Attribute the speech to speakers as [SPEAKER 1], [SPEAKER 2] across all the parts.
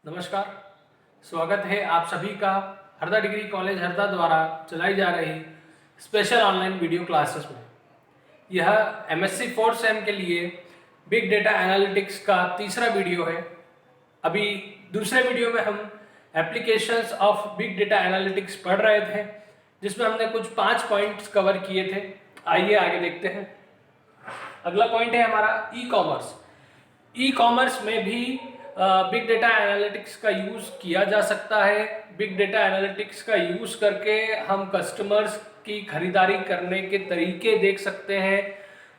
[SPEAKER 1] नमस्कार। स्वागत है आप सभी का हरदा डिग्री कॉलेज हरदा द्वारा चलाई जा रही स्पेशल ऑनलाइन वीडियो क्लासेस में। यह एमएससी 4th सेम के लिए बिग डेटा एनालिटिक्स का तीसरा वीडियो है। अभी दूसरे वीडियो में हम applications of big data analytics पढ़ रहे थे, जिसमें हमने कुछ 5 पॉइंट्स कवर किए थे। आइए आगे देखते हैं। अगला पॉइंट है हमारा ई कॉमर्स। ई कॉमर्स में भी बिग डेटा एनालिटिक्स का यूज़ किया जा सकता है। बिग डेटा एनालिटिक्स का यूज़ करके हम कस्टमर्स की खरीदारी करने के तरीके देख सकते हैं,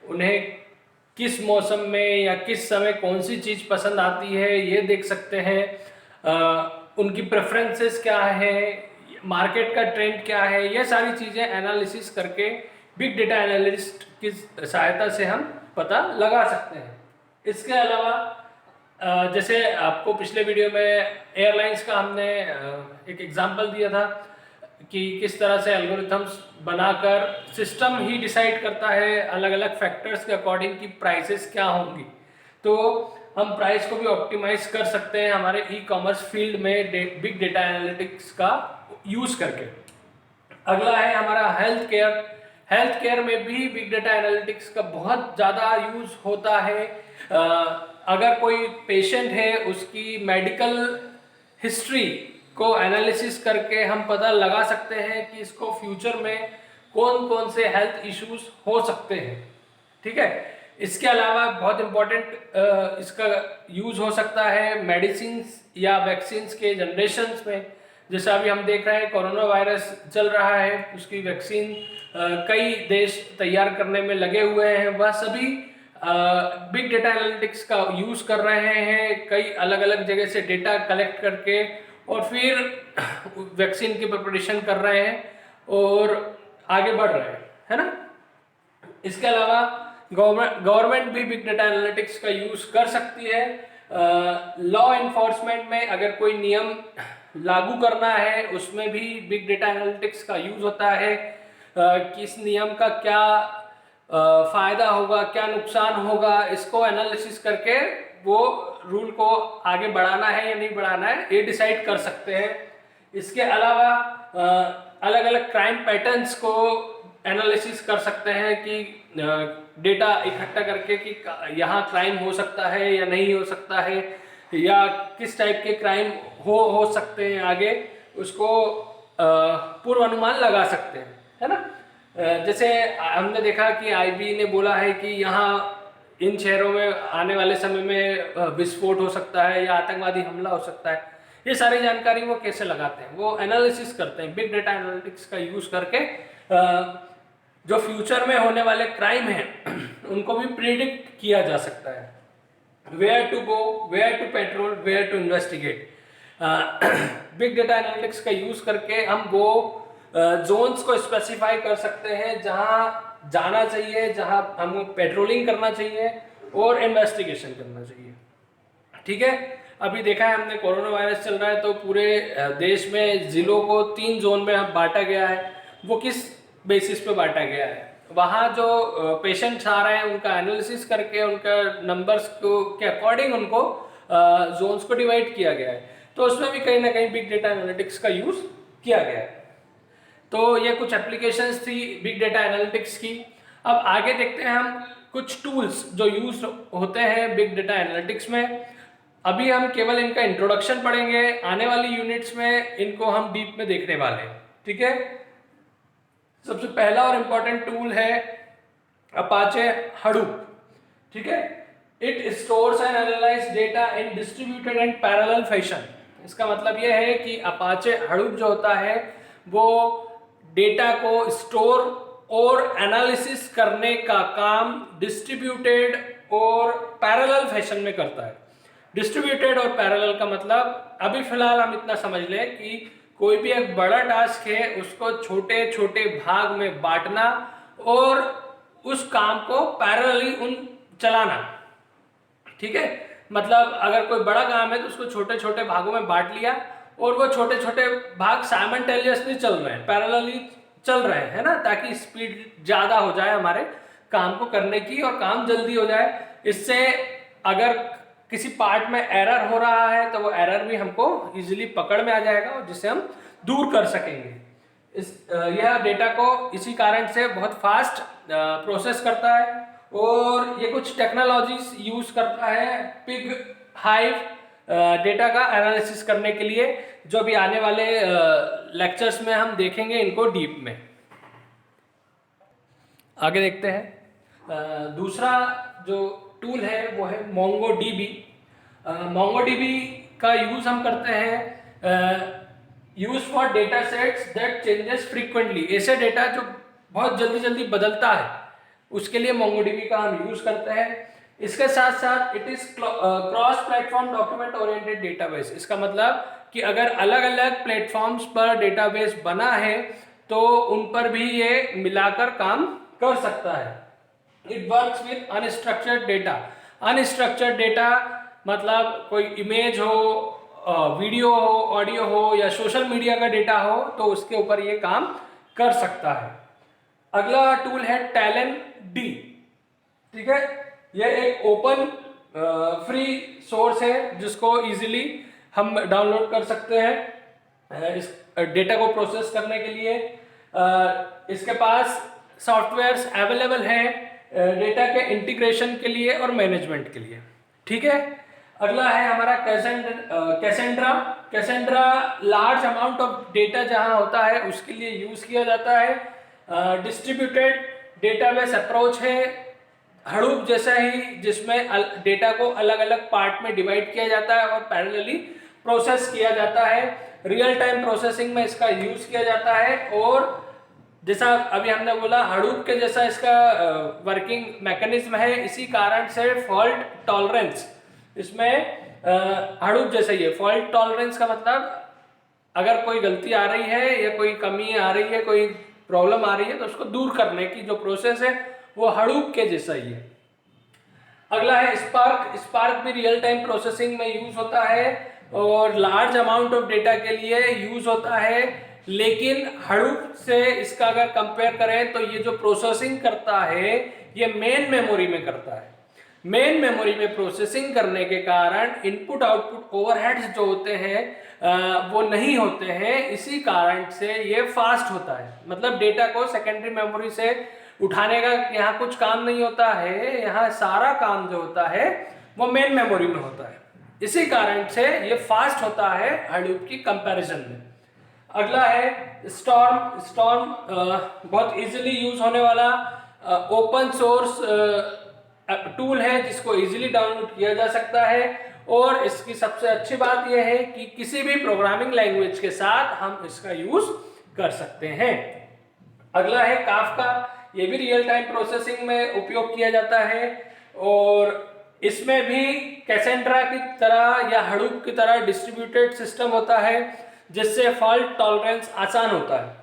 [SPEAKER 1] उन्हें किस मौसम में या किस समय कौन सी चीज़ पसंद आती है ये देख सकते हैं। उनकी प्रेफरेंसेस क्या है, मार्केट का ट्रेंड क्या है, ये सारी चीज़ें एनालिसिस करके बिग डेटा एनालिस्ट की सहायता से हम पता लगा सकते हैं। इसके अलावा जैसे आपको पिछले वीडियो में एयरलाइंस का हमने एक एग्जांपल दिया था कि किस तरह से एल्गोरिथम्स बनाकर सिस्टम ही डिसाइड करता है अलग अलग फैक्टर्स के अकॉर्डिंग कि प्राइसेस क्या होंगी। तो हम प्राइस को भी ऑप्टिमाइज कर सकते हैं हमारे ई कॉमर्स फील्ड में बिग डेटा एनालिटिक्स का यूज़ करके। अगला है हमारा हेल्थ केयर। हेल्थ केयर में भी बिग डेटा एनालिटिक्स का बहुत ज़्यादा यूज़ होता है। अगर कोई पेशेंट है, उसकी मेडिकल हिस्ट्री को एनालिसिस करके हम पता लगा सकते हैं कि इसको फ्यूचर में कौन कौन से हेल्थ इश्यूज हो सकते हैं। ठीक है। इसके अलावा बहुत इम्पोर्टेंट इसका यूज़ हो सकता है मेडिसिन या वैक्सीन्स के जनरेशन्स में। जैसे अभी हम देख रहे हैं कोरोना वायरस चल रहा है, उसकी वैक्सीन कई देश तैयार करने में लगे हुए हैं। वह सभी बिग डेटा एनालिटिक्स का यूज़ कर रहे हैं, कई अलग अलग जगह से डेटा कलेक्ट करके और फिर वैक्सीन की प्रिपरेशन कर रहे हैं और आगे बढ़ रहे हैं, है ना। इसके अलावा गवर्नमेंट भी बिग डेटा एनालिटिक्स का यूज़ कर सकती है। लॉ एनफोर्समेंट में अगर कोई नियम लागू करना है, उसमें भी बिग डेटा एनालिटिक्स का यूज़ होता है। किस नियम का क्या फ़ायदा होगा, क्या नुकसान होगा, इसको एनालिसिस करके वो रूल को आगे बढ़ाना है या नहीं बढ़ाना है ये डिसाइड कर सकते हैं। इसके अलावा अलग अलग क्राइम पैटर्न्स को एनालिसिस कर सकते हैं कि डेटा इकट्ठा करके कि यहाँ क्राइम हो सकता है या नहीं हो सकता है, या किस टाइप के क्राइम हो सकते हैं आगे, उसको पूर्व अनुमान लगा सकते हैं, है ना। जैसे हमने देखा कि आईबी ने बोला है कि यहाँ इन शहरों में आने वाले समय में विस्फोट हो सकता है या आतंकवादी हमला हो सकता है। ये सारी जानकारी वो कैसे लगाते हैं, वो एनालिसिस करते हैं बिग डेटा एनालिटिक्स का यूज़ करके। जो फ्यूचर में होने वाले क्राइम हैं उनको भी प्रिडिक्ट किया जा सकता है। Where to go, where to patrol, where to investigate. Big data analytics का यूज़ करके हम वो जोन्स को स्पेसिफाई कर सकते हैं जहां जाना चाहिए, जहां हमको पेट्रोलिंग करना चाहिए और इन्वेस्टिगेशन करना चाहिए। ठीक है। अभी देखा है हमने कोरोना वायरस चल रहा है तो पूरे देश में जिलों को 3 जोन में बांटा गया है। वो किस बेसिस पे बांटा गया है, वहाँ जो पेशेंट्स आ रहे हैं उनका एनालिसिस करके उनका नंबर्स को के अकॉर्डिंग उनको जोन्स को डिवाइड किया गया है। तो उसमें भी कहीं ना कहीं बिग डेटा एनालिटिक्स का यूज़ किया गया है। तो ये कुछ एप्लीकेशंस थी बिग डेटा एनालिटिक्स की। अब आगे देखते हैं हम कुछ टूल्स जो यूज होते हैं बिग डेटा एनालिटिक्स में। अभी हम केवल इनका इंट्रोडक्शन पढ़ेंगे, आने वाली यूनिट्स में इनको हम डीप में देखने वाले हैं। ठीक है। सबसे पहला और इम्पोर्टेंट टूल है अपाचे हडूप। ठीक है। It stores and analyse data in distributed and parallel fashion. इसका मतलब यह है कि अपाचे हडूप जो होता है वो डेटा को स्टोर और एनालिसिस करने का काम डिस्ट्रीब्यूटेड और पैरेलल फैशन में करता है। डिस्ट्रीब्यूटेड और पैरेलल का मतलब अभी फिलहाल हम इतना समझ लें कि कोई भी एक बड़ा टास्क है उसको छोटे छोटे भाग में बांटना और उस काम को पैरेलली चलाना। ठीक है। मतलब अगर कोई बड़ा काम है तो उसको छोटे छोटे भागों में बांट लिया और वो छोटे छोटे भाग साइमल्टेनियसली चल रहे हैं, पैरेलली चल रहे हैं, है ना, ताकि स्पीड ज़्यादा हो जाए हमारे काम को करने की और काम जल्दी हो जाए। इससे अगर किसी पार्ट में एरर हो रहा है तो वो एरर भी हमको इजीली पकड़ में आ जाएगा और जिससे हम दूर कर सकेंगे। यह डेटा को इसी कारण से बहुत फास्ट प्रोसेस करता है और ये कुछ टेक्नोलॉजीज यूज करता है पिग हाइव डेटा का एनालिसिस करने के लिए, जो अभी आने वाले लेक्चर्स में हम देखेंगे इनको डीप में। आगे देखते हैं। दूसरा जो टूल है वो है MongoDB। MongoDB का यूज हम करते हैं use for data sets that changes frequently. ऐसे डेटा जो बहुत जल्दी जल्दी बदलता है उसके लिए MongoDB का हम यूज करते हैं। इसके साथ साथ it is cross platform document oriented database. इसका मतलब कि अगर अलग अलग प्लेटफॉर्म्स पर डेटाबेस बना है तो उन पर भी ये मिलाकर काम कर सकता है। It works with unstructured data. Unstructured data मतलब कोई इमेज हो, वीडियो हो, ऑडियो हो या सोशल मीडिया का डेटा हो तो उसके ऊपर ये काम कर सकता है। अगला टूल है TalentD। ठीक है, यह एक ओपन फ्री सोर्स है जिसको इजीली हम डाउनलोड कर सकते हैं इस डेटा को प्रोसेस करने के लिए। इसके पास सॉफ्टवेयर्स अवेलेबल हैं डेटा के इंटीग्रेशन के लिए और मैनेजमेंट के लिए। ठीक है, अगला है हमारा Cassandra. Cassandra large amount of data जहां होता है उसके लिए यूज किया जाता है। डिस्ट्रीब्यूटेड डेटाबेस अप्रोच है हडूप जैसा ही, जिसमें डेटा को अलग अलग पार्ट में डिवाइड किया जाता है और पैरेलली प्रोसेस किया जाता है। रियल टाइम प्रोसेसिंग में इसका यूज किया जाता है और जैसा अभी हमने बोला हडूप के जैसा इसका वर्किंग मैकेनिज्म है। इसी कारण से फॉल्ट टॉलरेंस इसमें हडूप जैसा ही है। फॉल्ट टॉलरेंस का मतलब अगर कोई गलती आ रही है या कोई कमी आ रही है, कोई प्रॉब्लम आ रही है तो उसको दूर करने की जो प्रोसेस है वो हडूप के जैसा ही है। अगला है स्पार्क। स्पार्क भी रियल टाइम प्रोसेसिंग में यूज होता है और लार्ज अमाउंट ऑफ डेटा के लिए यूज होता है, लेकिन हडूप से इसका अगर कंपेयर करें तो ये जो प्रोसेसिंग करता है ये मेन मेमोरी में करता है। मेन मेमोरी में प्रोसेसिंग करने के कारण इनपुट आउटपुट ओवरहेड्स जो होते हैं वो नहीं होते हैं। इसी कारण से ये फास्ट होता है। मतलब डेटा को सेकेंडरी मेमोरी से उठाने का यहाँ कुछ काम नहीं होता है, यहाँ सारा काम जो होता है वो मेन मेमोरी में होता है। इसी कारण से ये फास्ट होता है हडूप की कंपैरिजन में। अगला है स्टॉर्म। स्टॉर्म बहुत इजीली यूज होने वाला ओपन सोर्स टूल है जिसको इजीली डाउनलोड किया जा सकता है और इसकी सबसे अच्छी बात यह है कि किसी भी प्रोग्रामिंग लैंग्वेज के साथ हम इसका यूज कर सकते हैं। अगला है काफका। ये भी रियल टाइम प्रोसेसिंग में उपयोग किया जाता है और इसमें भी कैसेंड्रा की तरह या हडूप की तरह डिस्ट्रीब्यूटेड सिस्टम होता है जिससे फॉल्ट टॉलरेंस आसान होता है।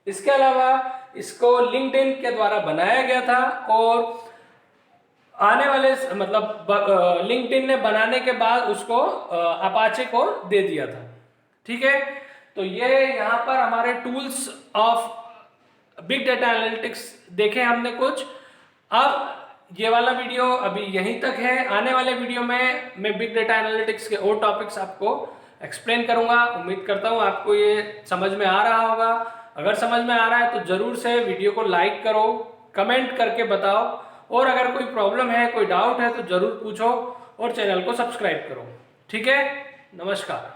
[SPEAKER 1] इसके अलावा इसको लिंक्डइन के द्वारा बनाया गया था और आने वाले मतलब लिंक्डइन ने बनाने के बाद उसको अपाचे को दे दिया था। ठीक है, तो ये यहाँ पर हमारे tools of big data analytics देखे हमने कुछ। अब ये वाला वीडियो अभी यहीं तक है। आने वाले वीडियो में मैं बिग डेटा एनालिटिक्स के और टॉपिक्स आपको एक्सप्लेन करूंगा। उम्मीद करता हूँ आपको ये समझ में आ रहा होगा। अगर समझ में आ रहा है तो जरूर से वीडियो को लाइक करो, कमेंट करके बताओ और अगर कोई प्रॉब्लम है, कोई डाउट है तो जरूर पूछो और चैनल को सब्सक्राइब करो। ठीक है, नमस्कार।